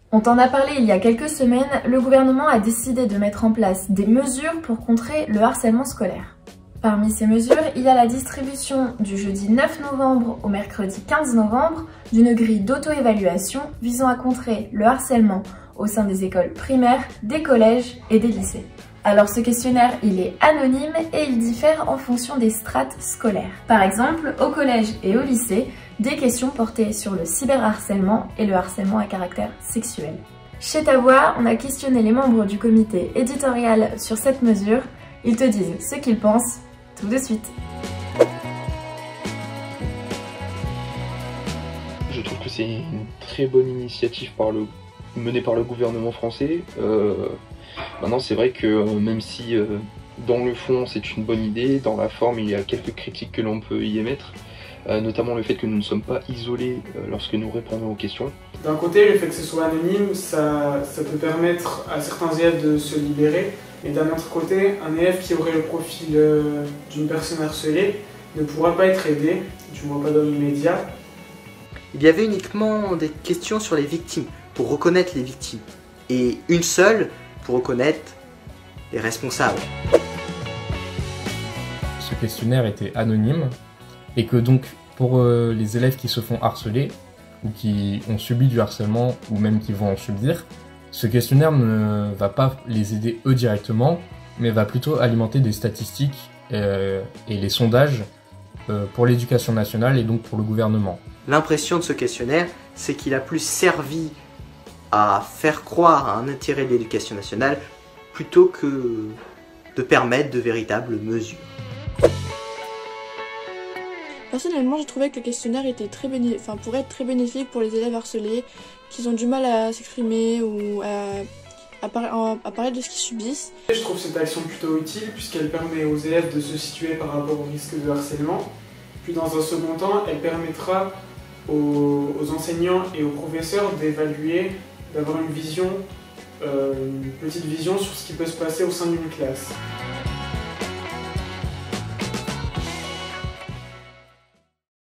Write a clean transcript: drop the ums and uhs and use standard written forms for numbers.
On t'en a parlé il y a quelques semaines, le gouvernement a décidé de mettre en place des mesures pour contrer le harcèlement scolaire. Parmi ces mesures, il y a la distribution du jeudi 9 novembre au mercredi 15 novembre d'une grille d'auto-évaluation visant à contrer le harcèlement au sein des écoles primaires, des collèges et des lycées. Alors ce questionnaire, il est anonyme et il diffère en fonction des strates scolaires. Par exemple, au collège et au lycée, des questions portées sur le cyberharcèlement et le harcèlement à caractère sexuel. Chez Ta Voix, on a questionné les membres du comité éditorial sur cette mesure. Ils te disent ce qu'ils pensent tout de suite. Je trouve que c'est une très bonne initiative menée par le gouvernement français. Maintenant, c'est vrai que même si dans le fond c'est une bonne idée, dans la forme il y a quelques critiques que l'on peut y émettre, notamment le fait que nous ne sommes pas isolés lorsque nous répondons aux questions. D'un côté, le fait que ce soit anonyme, ça peut permettre à certains élèves de se libérer, et d'un autre côté, un élève qui aurait le profil d'une personne harcelée ne pourra pas être aidé, du moins pas dans l'immédiat. Il y avait uniquement des questions sur les victimes, pour reconnaître les victimes, et une seule pour reconnaître les responsables. Ce questionnaire était anonyme et que donc pour les élèves qui se font harceler ou qui ont subi du harcèlement ou même qui vont en subir, ce questionnaire ne va pas les aider eux directement, mais va plutôt alimenter des statistiques et les sondages pour l'éducation nationale et donc pour le gouvernement. L'impression de ce questionnaire, c'est qu'il a plus servi à faire croire à un intérêt de l'éducation nationale plutôt que de permettre de véritables mesures. Personnellement, j'ai trouvé que le questionnaire était pourrait être très bénéfique pour les élèves harcelés qui ont du mal à s'exprimer ou à parler de ce qu'ils subissent. Je trouve cette action plutôt utile puisqu'elle permet aux élèves de se situer par rapport au risque de harcèlement. Puis dans un second temps, elle permettra aux enseignants et aux professeurs d'évaluer, d'avoir une petite vision sur ce qui peut se passer au sein d'une classe.